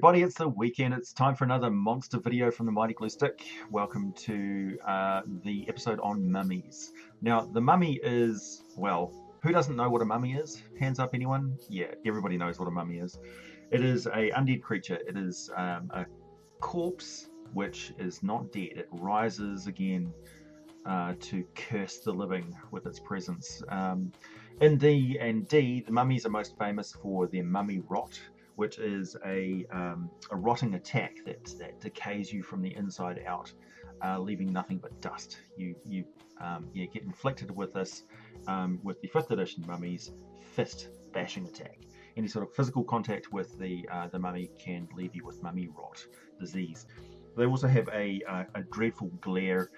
everybody, it's the weekend. It's time for another monster video from the Mighty Glue Stick. Welcome to the episode on mummies. Now, the mummy is, well, who doesn't know what a mummy is? Hands up, anyone? Yeah, everybody knows what a mummy is. It is a undead creature. It is a corpse which is not dead. It rises again to curse the living with its presence. In D&D, the mummies are most famous for their mummy rot, which is a rotting attack that decays you from the inside out, leaving nothing but dust. You get inflicted with this with the 5th edition mummies fist bashing attack. Any sort of physical contact with the mummy can leave you with mummy rot disease. They also have a dreadful glare,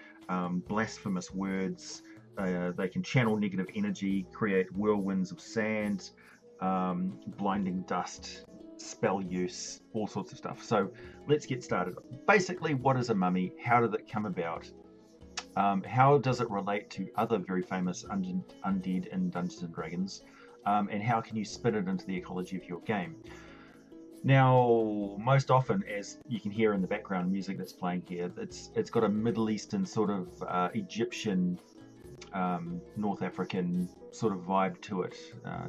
blasphemous words. They can channel negative energy, create whirlwinds of sand, blinding dust, spell use, all sorts of stuff. So let's get started. Basically, what is a mummy? How did it come about? How does it relate to other very famous undead in Dungeons and Dragons? And how can you spin it into the ecology of your game? Now, most often, as you can hear in the background music that's playing here, it's got a Middle Eastern sort of Egyptian, North African sort of vibe to it.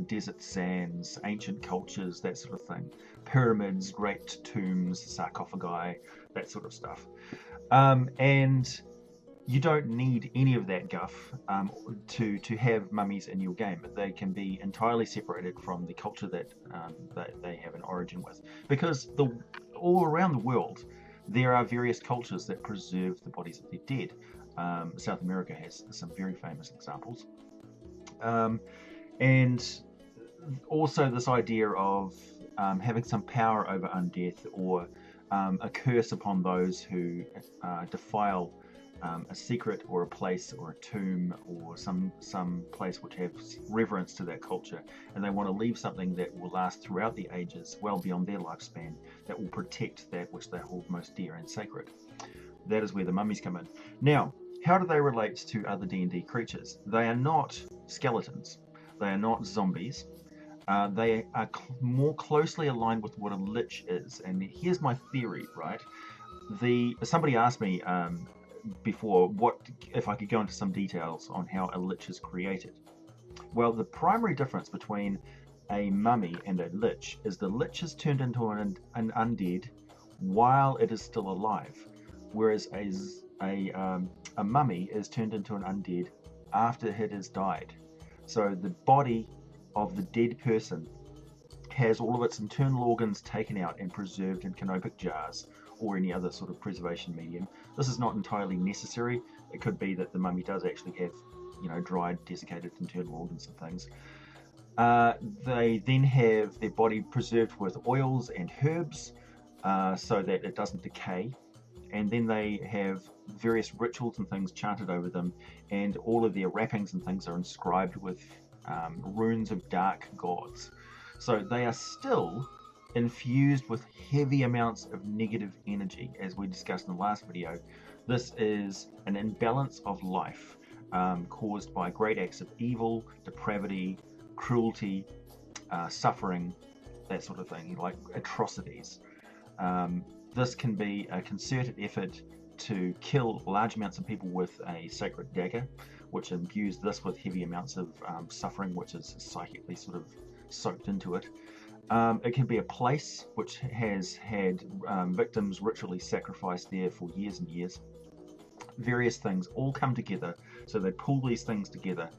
Desert sands, ancient cultures, that sort of thing. Pyramids, great tombs, sarcophagi, that sort of stuff. And you don't need any of that guff to have mummies in your game. They can be entirely separated from the culture that they have an origin with. Because all around the world, there are various cultures that preserve the bodies of their dead. South America has some very famous examples. And also this idea of having some power over undeath, or a curse upon those who defile a secret or a place or a tomb or some place which has reverence to that culture, and they want to leave something that will last throughout the ages, well beyond their lifespan, that will protect that which they hold most dear and sacred. That is where the mummies come in. Now, how do they relate to other D&D creatures? They are not skeletons. They are not zombies. They are more closely aligned with what a lich is. And here's my theory, right? Somebody asked me before what if I could go into some details on how a lich is created. Well, the primary difference between a mummy and a lich is the lich is turned into an undead while it is still alive, whereas a mummy is turned into an undead after it has died. So the body of the dead person has all of its internal organs taken out and preserved in canopic jars or any other sort of preservation medium. This is not entirely necessary. It could be that the mummy does actually have, dried, desiccated internal organs and things. They then have their body preserved with oils and herbs so that it doesn't decay. And then they have various rituals and things chanted over them, and all of their wrappings and things are inscribed with runes of dark gods. So they are still infused with heavy amounts of negative energy, as we discussed in the last video. This is an imbalance of life caused by great acts of evil, depravity, cruelty, suffering, that sort of thing, like atrocities. This can be a concerted effort to kill large amounts of people with a sacred dagger, which imbues this with heavy amounts of suffering, which is psychically sort of soaked into it. It can be a place which has had victims ritually sacrificed there for years and years. Various things all come together, so they pull these things together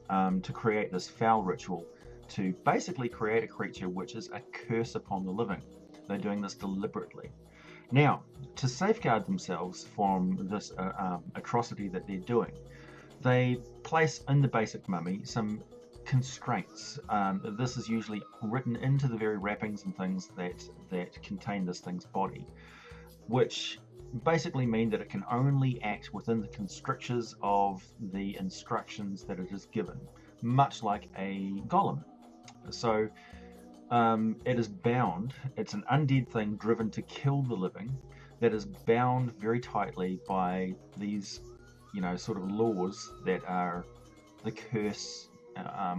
to create this foul ritual to basically create a creature which is a curse upon the living. They're doing this deliberately. Now, to safeguard themselves from this atrocity that they're doing, they place in the basic mummy some constraints. This is usually written into the very wrappings and things that contain this thing's body, which basically mean that it can only act within the constrictures of the instructions that it is given, much like a golem. So it is bound. It's an undead thing driven to kill the living that is bound very tightly by these, sort of laws that are the curse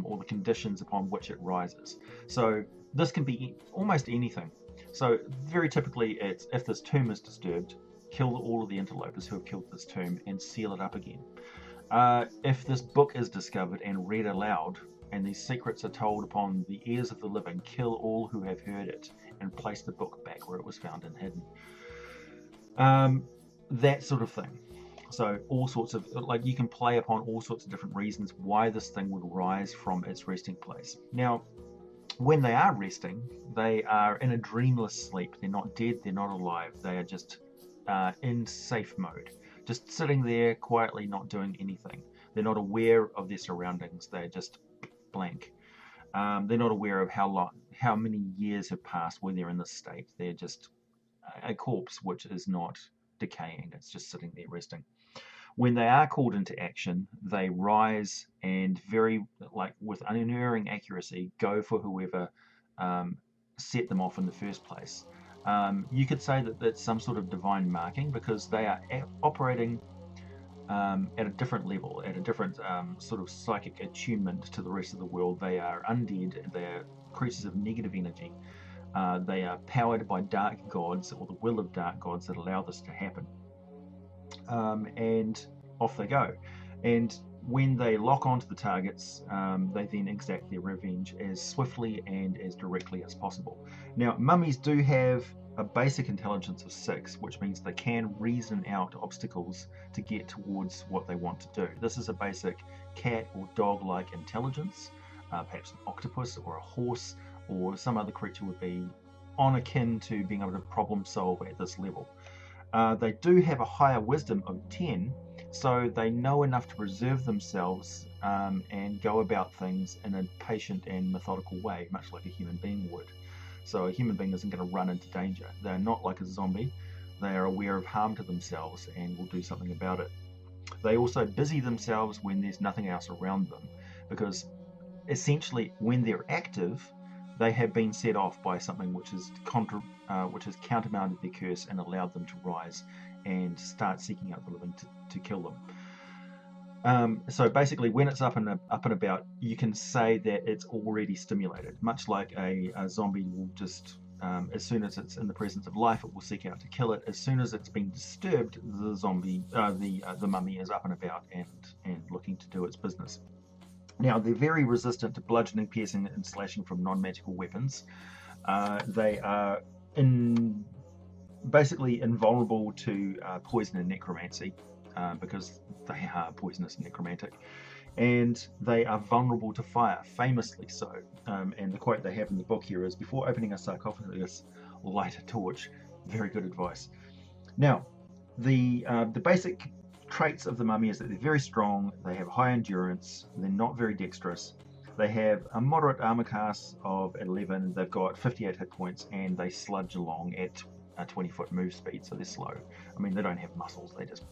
or the conditions upon which it rises. So this can be almost anything. So very typically, it's if this tomb is disturbed, kill all of the interlopers who have killed this tomb and seal it up again. If this book is discovered and read aloud, and these secrets are told upon the ears of the living, kill all who have heard it and place the book back where it was found and hidden. That sort of thing. So all sorts of, like, you can play upon all sorts of different reasons why this thing would rise from its resting place. Now, when they are resting, they are in a dreamless sleep. They're not dead, they're not alive, they are just in safe mode, just sitting there quietly, not doing anything. They're not aware of their surroundings, they're just blank. They're not aware of how many years have passed when they're in this state. They're just a corpse which is not decaying, it's just sitting there resting. When they are called into action, they rise and with unerring accuracy, go for whoever set them off in the first place. You could say that that's some sort of divine marking, because they are operating at a different level, at a different sort of psychic attunement to the rest of the world. They are undead, they are creatures of negative energy. They are powered by dark gods, or the will of dark gods that allow this to happen. And off they go. And when they lock onto the targets, they then exact their revenge as swiftly and as directly as possible. Now, mummies do have a basic intelligence of 6, which means they can reason out obstacles to get towards what they want to do. This is a basic cat or dog-like intelligence. Perhaps an octopus or a horse or some other creature would be on akin to being able to problem solve at this level. They do have a higher wisdom of 10, so they know enough to preserve themselves and go about things in a patient and methodical way, much like a human being would. So a human being isn't going to run into danger. They're not like a zombie. They are aware of harm to themselves and will do something about it. They also busy themselves when there's nothing else around them, because essentially when they're active, they have been set off by something which has countermanded their curse and allowed them to rise and start seeking out the living to kill them. So basically, when it's up and about, you can say that it's already stimulated, much like a zombie will just, as soon as it's in the presence of life, it will seek out to kill it. As soon as it's been disturbed, the mummy is up and about and looking to do its business. Now, they're very resistant to bludgeoning, piercing, and slashing from non-magical weapons. They are basically invulnerable to poison and necromancy, because they are poisonous and necromantic. And they are vulnerable to fire, famously so. And the quote they have in the book here is, "Before opening a sarcophagus, light a torch." Very good advice. Now, the basic traits of the mummy is that they're very strong, they have high endurance, they're not very dexterous, they have a moderate armor class of 11, they've got 58 hit points, and they sludge along at a 20-foot move speed, so they're slow. I mean, they don't have muscles, they just...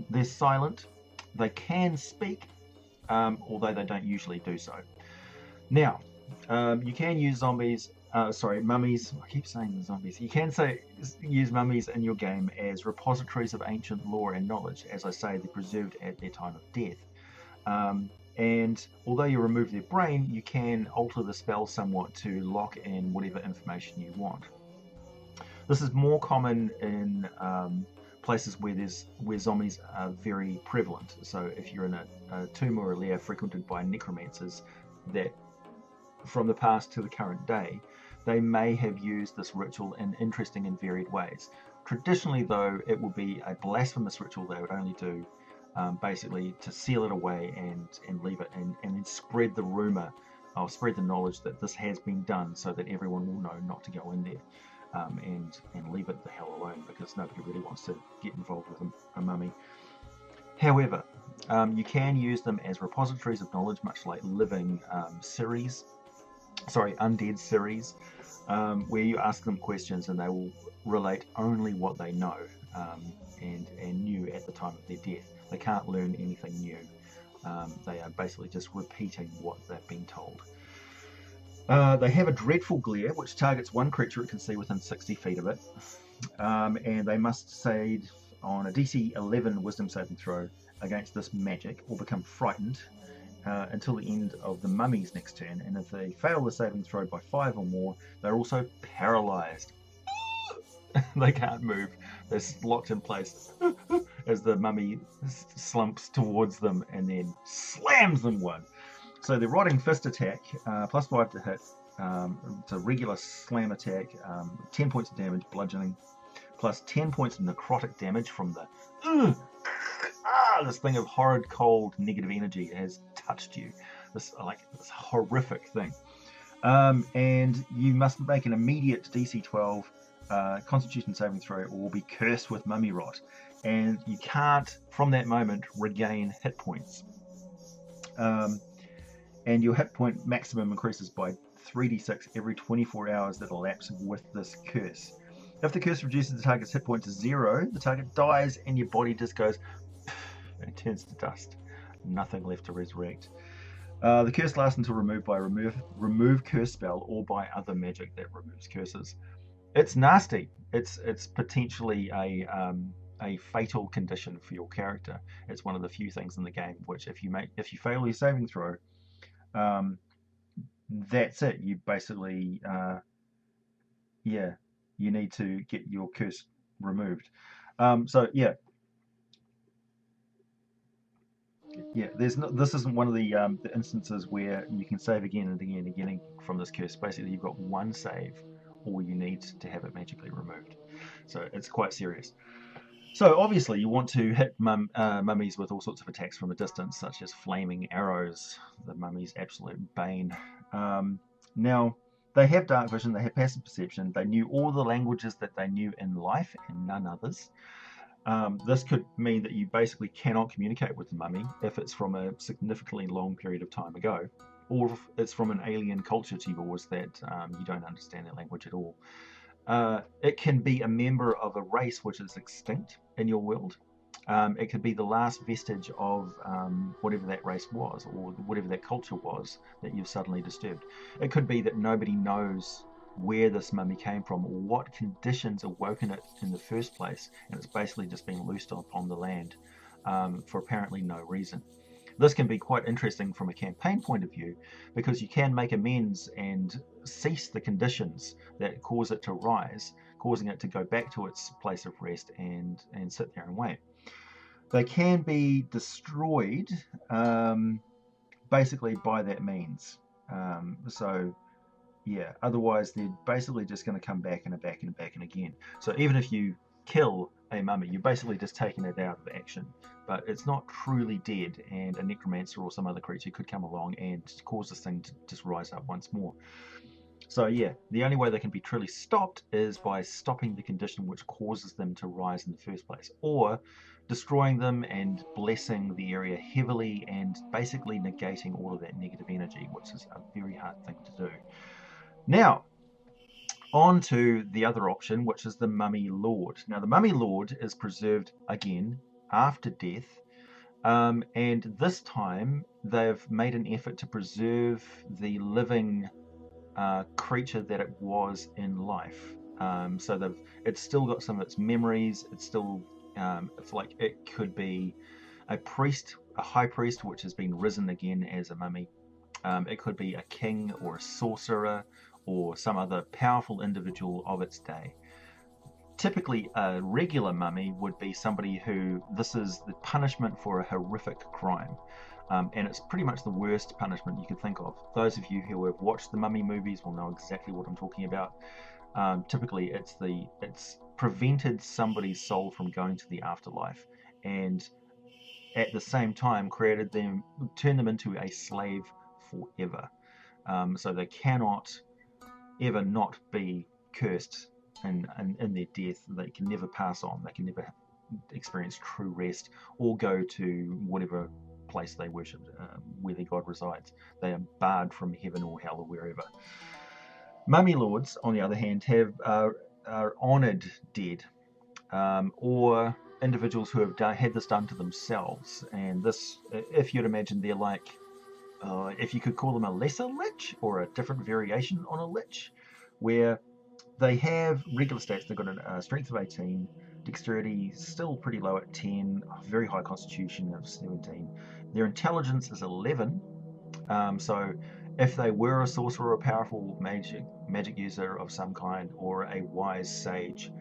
they're silent, they can speak, although they don't usually do so. Now, you can use mummies. I keep saying the zombies. You can use mummies in your game as repositories of ancient lore and knowledge. As I say, they're preserved at their time of death. And although you remove their brain, you can alter the spell somewhat to lock in whatever information you want. This is more common in places where zombies are very prevalent. So if you're in a tomb or a lair frequented by necromancers that from the past to the current day, they may have used this ritual in interesting and varied ways. Traditionally, though, it will be a blasphemous ritual they would only do basically to seal it away and leave it, and then spread the rumor, or spread the knowledge that this has been done, so that everyone will know not to go in there and leave it the hell alone, because nobody really wants to get involved with a mummy. However, you can use them as repositories of knowledge, much like living undead series, where you ask them questions and they will relate only what they know and knew at the time of their death. They can't learn anything new. They are basically just repeating what they've been told. They have a dreadful glare, which targets one creature it can see within 60 feet of it, and they must save on a DC 11 wisdom saving throw against this magic, or become frightened until the end of the mummy's next turn, and if they fail the saving throw by 5 or more, they're also paralyzed. They can't move. They're locked in place as the mummy slumps towards them and then slams them one. So the Rotting Fist attack, plus 5 to hit. It's a regular slam attack, 10 points of damage, bludgeoning, plus 10 points of necrotic damage from the this thing of horrid, cold, negative energy has touched you. This horrific thing. And you must make an immediate DC 12 Constitution saving throw or be cursed with mummy rot. And you can't, from that moment, regain hit points. And your hit point maximum increases by 3d6 every 24 hours that elapse with this curse. If the curse reduces the target's hit point to 0, the target dies and your body just goes and turns to dust. Nothing left to resurrect. The curse lasts until removed by remove curse spell or by other magic that removes curses. It's nasty. It's potentially a fatal condition for your character. It's one of the few things in the game which if you fail your saving throw, that's it. You basically you need to get your curse removed. This isn't one of the instances where you can save again and again and again from this curse. Basically, you've got one save, or you need to have it magically removed. So it's quite serious. So obviously, you want to hit mummies with all sorts of attacks from a distance, such as flaming arrows, the mummy's absolute bane. Now, they have dark vision, they have passive perception, they knew all the languages that they knew in life and none others. This could mean that you basically cannot communicate with the mummy if it's from a significantly long period of time ago, or if it's from an alien culture to yours that you don't understand their language at all. It can be a member of a race which is extinct in your world. It could be the last vestige of whatever that race was, or whatever that culture was that you've suddenly disturbed. It could be that nobody knows where this mummy came from or what conditions awoken it in the first place, and it's basically just been loosed on the land for apparently no reason. This can be quite interesting from a campaign point of view because you can make amends and cease the conditions that cause it to rise, causing it to go back to its place of rest and sit there and wait. They can be destroyed basically by that means. Otherwise they're basically just going to come back and back and back and again. So even if you kill a mummy, you're basically just taking it out of action, but it's not truly dead, and a necromancer or some other creature could come along and cause this thing to just rise up once more. So yeah, the only way they can be truly stopped is by stopping the condition which causes them to rise in the first place, or destroying them and blessing the area heavily and basically negating all of that negative energy, which is a very hard thing to do. Now, on to the other option, which is the Mummy Lord. Now, the Mummy Lord is preserved again after death, and this time they've made an effort to preserve the living creature that it was in life. So it's still got some of its memories. It's still, it could be a priest, a high priest, which has been risen again as a mummy. It could be a king or a sorcerer or some other powerful individual of its day. Typically, a regular mummy would be somebody who, this is the punishment for a horrific crime. And it's pretty much the worst punishment you could think of. Those of you who have watched the Mummy movies will know exactly what I'm talking about. Typically, it's prevented somebody's soul from going to the afterlife, and at the same time turned them into a slave forever. So they cannot ever not be cursed in their death. They can never pass on. They can never experience true rest or go to whatever place they worship, where their god resides. They are barred from heaven or hell or wherever. Mummy lords, on the other hand, are honoured dead, or individuals who have had this done to themselves. And this, if you'd imagine, they're like, if you could call them a lesser lich or a different variation on a lich, where they have regular stats. They've got a strength of 18, dexterity still pretty low at 10, very high constitution of 17. Their intelligence is 11, So if they were a sorcerer or powerful magic user of some kind, or a wise sage,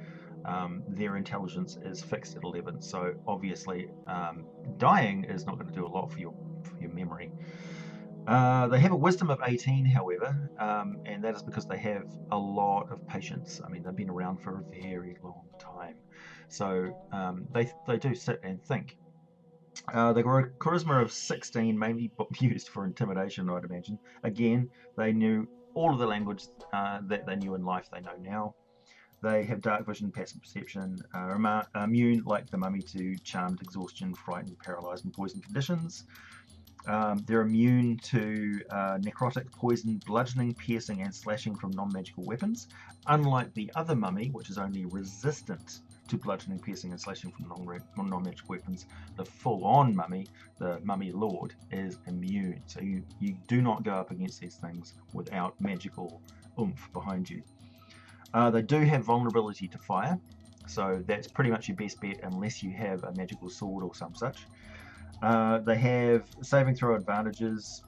their intelligence is fixed at 11. So obviously, dying is not going to do a lot for your memory. They have a wisdom of 18, however, and that is because they have a lot of patience. I mean, they've been around for a very long time, so they do sit and think. They got a charisma of 16, mainly used for intimidation, I'd imagine. Again, they knew all of the language that they knew in life, they know now. They have dark vision, passive perception, are immune, like the mummy, to charmed, exhaustion, frightened, paralyzed, and poison conditions. They're immune to necrotic, poison, bludgeoning, piercing, and slashing from non-magical weapons, unlike the other mummy, which is only resistant to bludgeoning, piercing, and slashing from non-magical weapons. The full-on mummy, the mummy lord, is immune. So you do not go up against these things without magical oomph behind you. They do have vulnerability to fire, so that's pretty much your best bet unless you have a magical sword or some such. They have saving throw advantages,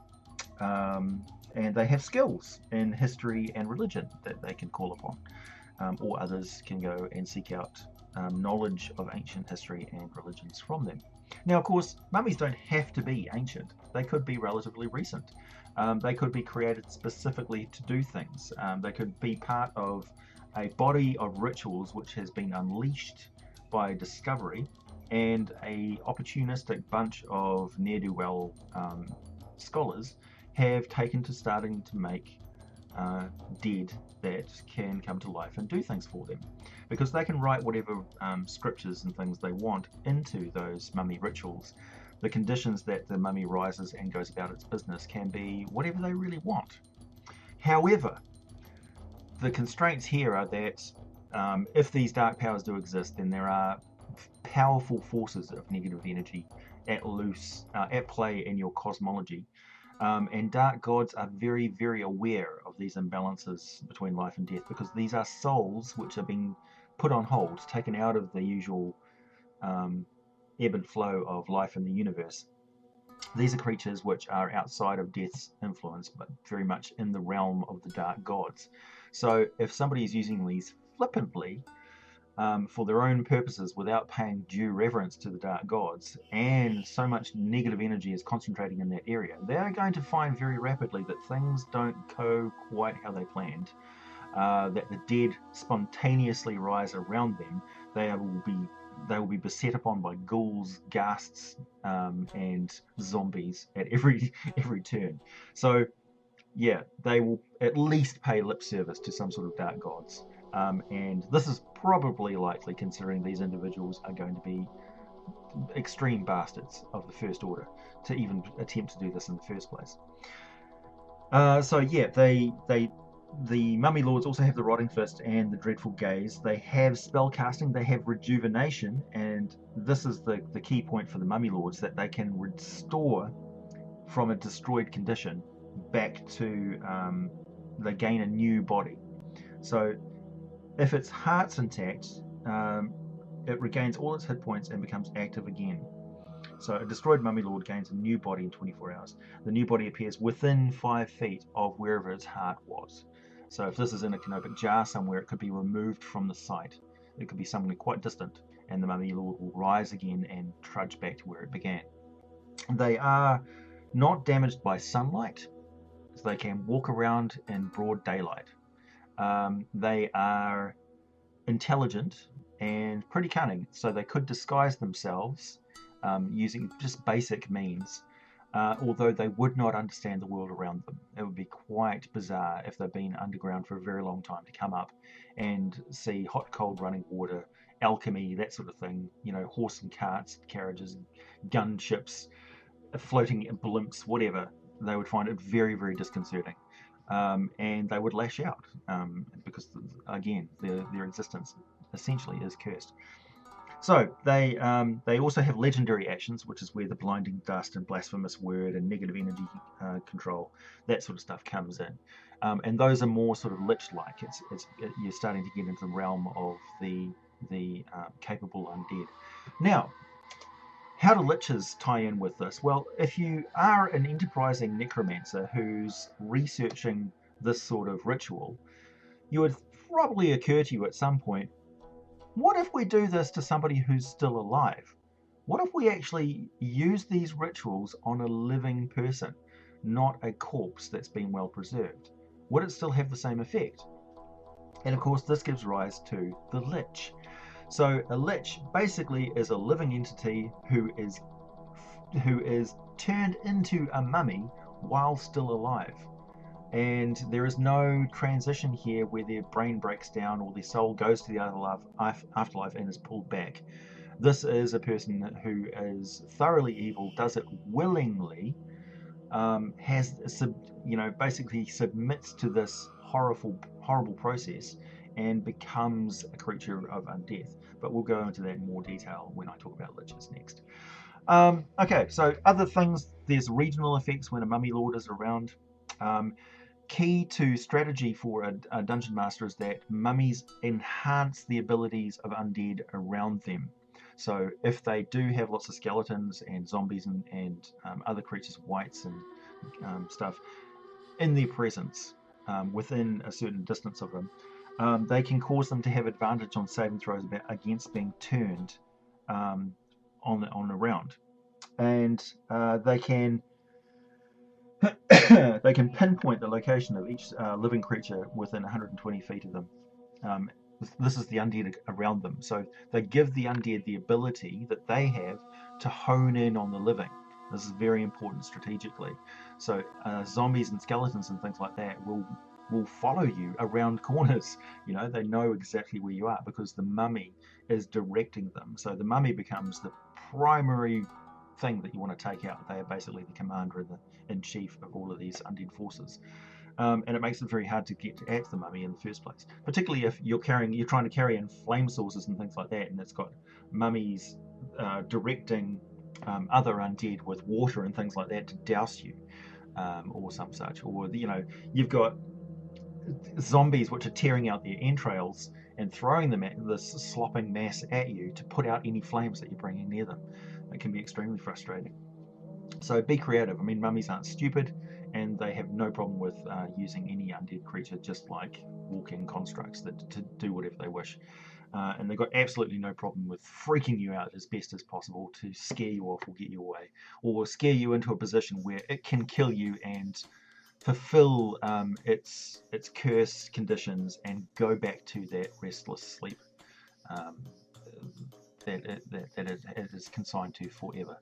and they have skills in history and religion that they can call upon, or others can go and seek out knowledge of ancient history and religions from them. Now, of course, mummies don't have to be ancient. They could be relatively recent. They could be created specifically to do things. They could be part of a body of rituals which has been unleashed by discovery, and a opportunistic bunch of ne'er-do-well scholars have taken to starting to make dead that can come to life and do things for them, because they can write whatever scriptures and things they want into those mummy rituals. The conditions that the mummy rises and goes about its business can be whatever they really want. However, the constraints here are that if these dark powers do exist, then there are powerful forces of negative energy at play in your cosmology, and dark gods are very, very aware of these imbalances between life and death, because these are souls which are being put on hold, taken out of the usual ebb and flow of life in the universe. These are creatures which are outside of death's influence, but very much in the realm of the dark gods. So if somebody is using these flippantly, for their own purposes, without paying due reverence to the dark gods, and so much negative energy is concentrating in that area, they are going to find very rapidly that things don't go quite how they planned, that the dead spontaneously rise around them. They will be beset upon by ghouls, ghasts, and zombies at every turn. So yeah, they will at least pay lip service to some sort of dark gods. And this is probably likely, considering these individuals are going to be extreme bastards of the First Order to even attempt to do this in the first place. So yeah, the Mummy Lords also have the Rotting Fist and the Dreadful Gaze. They have spell casting, they have Rejuvenation, and this is the key point for the Mummy Lords, that they can restore from a destroyed condition back to, they gain a new body. So if its heart's intact, it regains all its hit points and becomes active again. So a destroyed Mummy Lord gains a new body in 24 hours. The new body appears within 5 feet of wherever its heart was. So if this is in a canopic jar somewhere, it could be removed from the site. It could be somewhere quite distant, and the Mummy Lord will rise again and trudge back to where it began. They are not damaged by sunlight, so they can walk around in broad daylight. They are intelligent and pretty cunning, so they could disguise themselves using just basic means, although they would not understand the world around them. It would be quite bizarre if they've been underground for a very long time to come up and see hot, cold running water, alchemy, that sort of thing, horse and carts, carriages, gunships, floating blimps, whatever. They would find it very, very disconcerting. And they would lash out because, again, their existence essentially is cursed. So they also have legendary actions, which is where the blinding dust and blasphemous word and negative energy control, that sort of stuff comes in, and those are more sort of lich-like. You're starting to get into the realm of the capable undead. Now, How do liches tie in with this? Well, if you are an enterprising necromancer who's researching this sort of ritual, you would probably occur to you at some point, what if we do this to somebody who's still alive? What if we actually use these rituals on a living person, not a corpse that's been well preserved? Would it still have the same effect? And of course, this gives rise to the lich. So a lich basically is a living entity who is turned into a mummy while still alive. And there is no transition here where their brain breaks down or their soul goes to the afterlife and is pulled back. This is a person who is thoroughly evil, does it willingly, basically submits to this horrible process and becomes a creature of undeath. But we'll go into that in more detail when I talk about liches next. Okay, so other things, there's regional effects when a mummy lord is around. Key to strategy for a dungeon master is that mummies enhance the abilities of undead around them. So if they do have lots of skeletons and zombies and other creatures, wights and stuff, in their presence, within a certain distance of them, they can cause them to have advantage on saving throws against being turned on a round. And they can they can pinpoint the location of each living creature within 120 feet of them. This is the undead around them. So they give the undead the ability that they have to hone in on the living. This is very important strategically. So zombies and skeletons and things like that will follow you around corners. You know, they know exactly where you are because the mummy is directing them. So the mummy becomes the primary thing that you want to take out. They are basically the commander in chief of all of these undead forces. And it makes it very hard to get at the mummy in the first place, particularly if you're trying to carry in flame sources and things like that, and it's got mummies directing other undead with water and things like that to douse you, or some such. Or you've got zombies which are tearing out their entrails and throwing them at this slopping mass at you to put out any flames that you're bringing near them. It can be extremely frustrating. So be creative. I mean, mummies aren't stupid, and they have no problem with using any undead creature, just like walking constructs to do whatever they wish. And they've got absolutely no problem with freaking you out as best as possible to scare you off or get you away, or scare you into a position where it can kill you and fulfill its curse conditions and go back to that restless sleep that it is consigned to forever,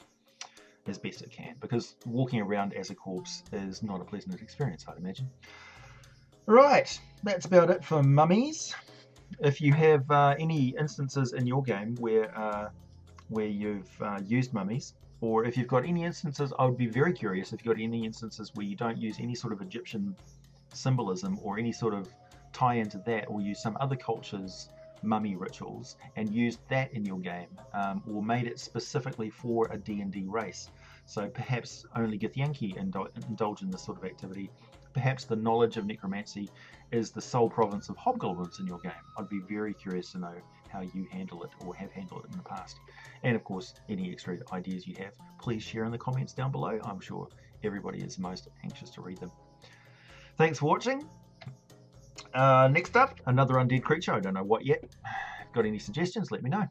as best it can, because walking around as a corpse is not a pleasant experience, I'd imagine. Right, that's about it for mummies. If you have any instances in your game where you've used mummies, or if you've got any instances, I would be very curious if you've got any instances where you don't use any sort of Egyptian symbolism or any sort of tie into that, or use some other culture's mummy rituals and used that in your game, or made it specifically for a D&D race. So perhaps only Githyanki indulge in this sort of activity. Perhaps the knowledge of necromancy is the sole province of hobgoblins in your game. I'd be very curious to know how you handle it or have handled it in the past. And of course, any extra ideas you have, please share in the comments down below. I'm sure everybody is most anxious to read them. Thanks for watching. Next up, another undead creature. I don't know what yet. If you've got any suggestions, let me know.